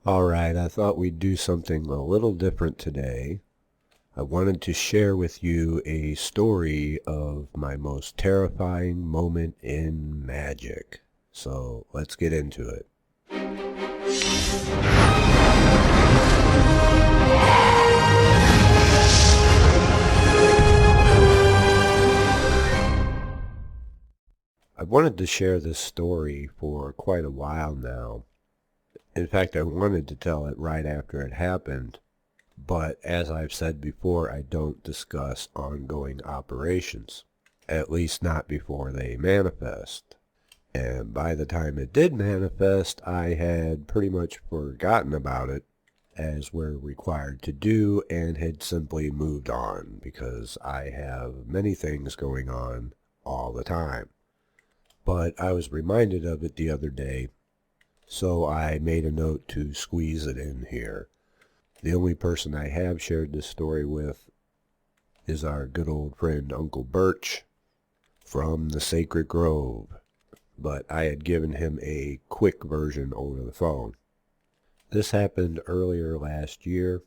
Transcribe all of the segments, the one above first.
Alright, I thought we'd do something a little different today. I wanted to share with you a story of my most terrifying moment in magic. So let's get into it. I've wanted to share this story for quite a while now. In fact, I wanted to tell it right after it happened, but as I've said before, I don't discuss ongoing operations, at least not before they manifest. And by the time it did manifest, I had pretty much forgotten about it, as we're required to do, and had simply moved on because I have many things going on all the time. But I was reminded of it the other day, so I made a note to squeeze it in here. The only person I have shared this story with is our good old friend Uncle Birch from the Sacred Grove, but I had given him a quick version over the phone. This happened earlier last year.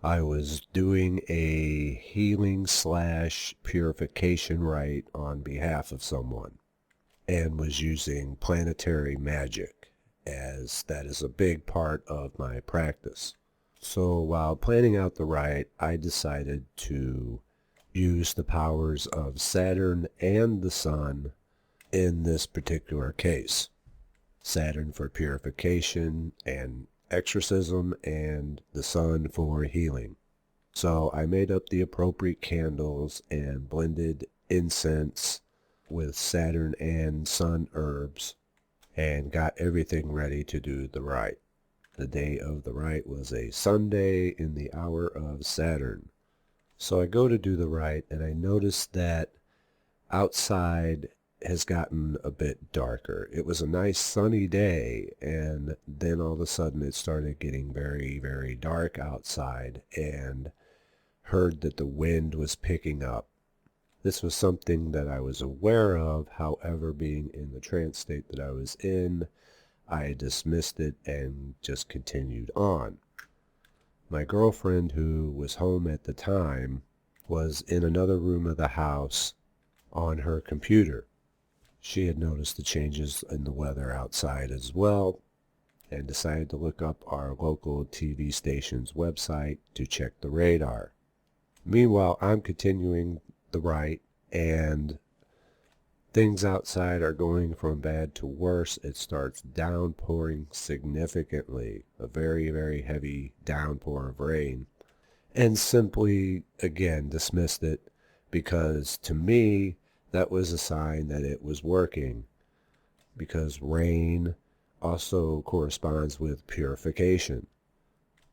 I was doing a healing / purification rite on behalf of someone, and was using planetary magic, as that is a big part of my practice. So while planning out the rite, I decided to use the powers of Saturn and the Sun in this particular case. Saturn for purification and exorcism, and the Sun for healing. So I made up the appropriate candles and blended incense with Saturn and Sun herbs, and got everything ready to do the rite. The day of the rite was a Sunday in the hour of Saturn. So I go to do the rite, and I notice that outside has gotten a bit darker. It was a nice sunny day, and then all of a sudden it started getting very, very dark outside, and heard that the wind was picking up. This was something that I was aware of, however, being in the trance state that I was in, I dismissed it and just continued on. My girlfriend, who was home at the time, was in another room of the house on her computer. She had noticed the changes in the weather outside as well, and decided to look up our local TV station's website to check the radar. Meanwhile, I'm continuing the rite, and things outside are going from bad to worse. It starts downpouring significantly, a very, very heavy downpour of rain, and simply, again, dismissed it, because to me, that was a sign that it was working, because rain also corresponds with purification,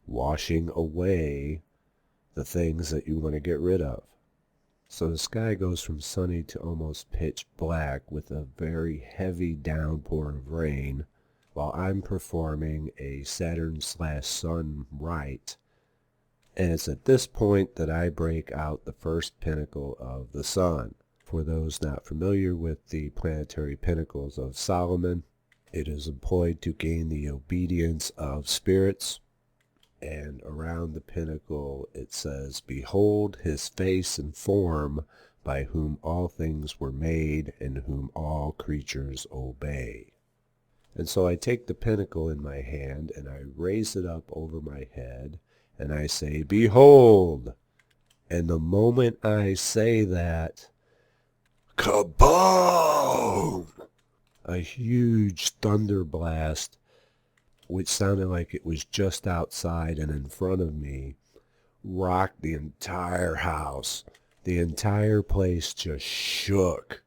washing away the things that you want to get rid of. So the sky goes from sunny to almost pitch black with a very heavy downpour of rain while I'm performing a Saturn / Sun rite. And it's at this point that I break out the first pinnacle of the Sun. For those not familiar with the planetary pinnacles of Solomon, it is employed to gain the obedience of spirits. And around the pinnacle it says, "Behold his face and form, by whom all things were made, and whom all creatures obey." And so I take the pinnacle in my hand, and I raise it up over my head, and I say, "Behold!" And the moment I say that, kaboom! A huge thunder blast, which sounded like it was just outside and in front of me, rocked the entire house. The entire place just shook.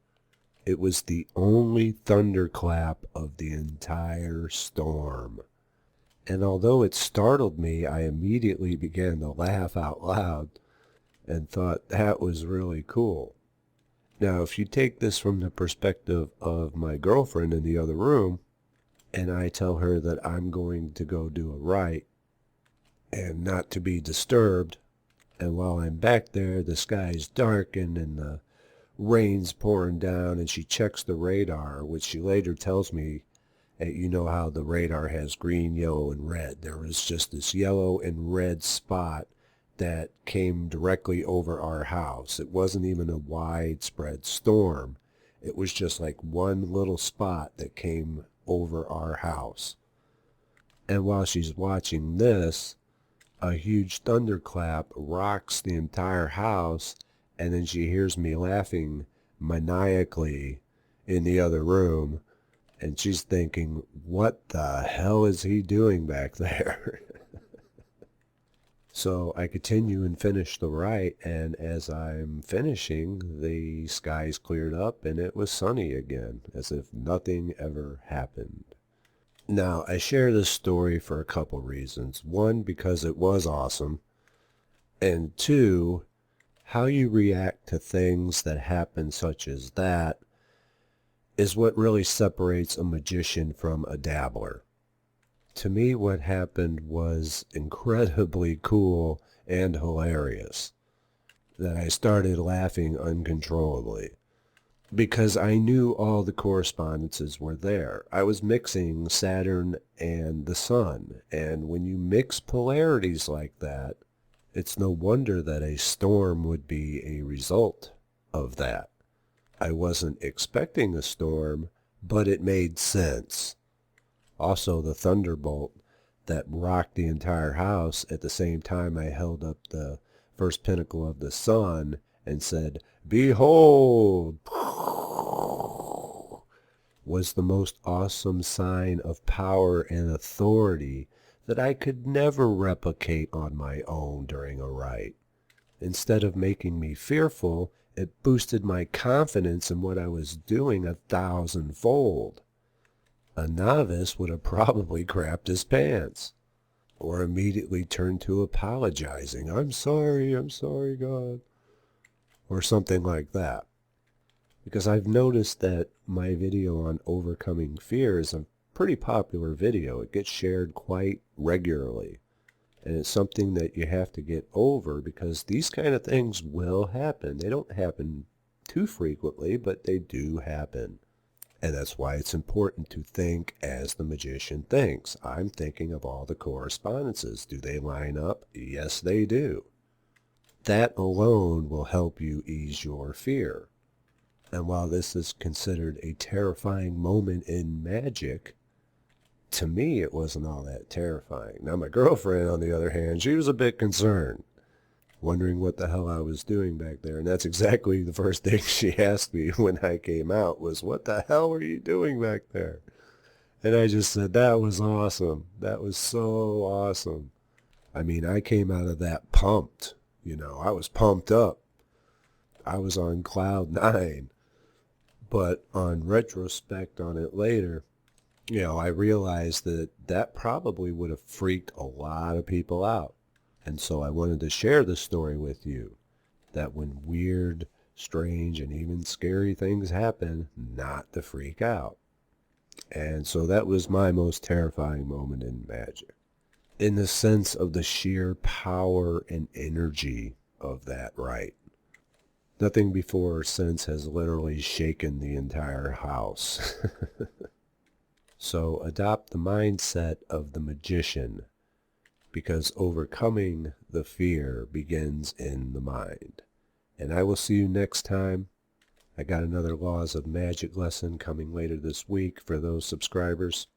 It was the only thunderclap of the entire storm. And although it startled me, I immediately began to laugh out loud and thought that was really cool. Now, if you take this from the perspective of my girlfriend in the other room, and I tell her that I'm going to go do a rite and not to be disturbed, and while I'm back there the sky's darkened and the rain's pouring down, and she checks the radar, which she later tells me You know how the radar has green, yellow, and red. There was just this yellow and red spot that came directly over our house. It wasn't even a widespread storm. It was just like one little spot that came over our house. And while she's watching this, a huge thunderclap rocks the entire house, and then she hears me laughing maniacally in the other room, and she's thinking, what the hell is he doing back there? So I continue and finish the rite, and as I'm finishing, the skies cleared up and it was sunny again, as if nothing ever happened. Now, I share this story for a couple reasons. One, because it was awesome, and two, how you react to things that happen such as that is what really separates a magician from a dabbler. To me, what happened was incredibly cool and hilarious, that I started laughing uncontrollably, because I knew all the correspondences were there. I was mixing Saturn and the Sun, and when you mix polarities like that, it's no wonder that a storm would be a result of that. I wasn't expecting a storm, but it made sense. Also, the thunderbolt that rocked the entire house at the same time I held up the first pinnacle of the sun and said, "Behold!" was the most awesome sign of power and authority that I could never replicate on my own during a rite. Instead of making me fearful, it boosted my confidence in what I was doing 1,000-fold. A novice would have probably crapped his pants, or immediately turned to apologizing. I'm sorry, God," or something like that. Because I've noticed that my video on overcoming fear is a pretty popular video. It gets shared quite regularly. And it's something that you have to get over, because these kind of things will happen. They don't happen too frequently, but they do happen. And that's why it's important to think as the magician thinks. I'm thinking of all the correspondences. Do they line up? Yes, they do. That alone will help you ease your fear. And while this is considered a terrifying moment in magic, to me it wasn't all that terrifying. Now my girlfriend, on the other hand, she was a bit concerned, wondering what the hell I was doing back there. And that's exactly the first thing she asked me when I came out was, "What the hell were you doing back there?" And I just said, "That was awesome. That was so awesome." I mean, I came out of that pumped. I was pumped up. I was on cloud 9. But on retrospect on it later, I realized that that probably would have freaked a lot of people out. And so I wanted to share the story with you, that when weird, strange, and even scary things happen, not to freak out. And so that was my most terrifying moment in magic, in the sense of the sheer power and energy of that rite. Nothing before or since has literally shaken the entire house. So adopt the mindset of the magician, because overcoming the fear begins in the mind. And I will see you next time. I got another Laws of Magic lesson coming later this week for those subscribers,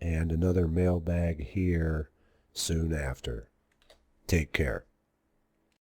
and another mailbag here soon after. Take care.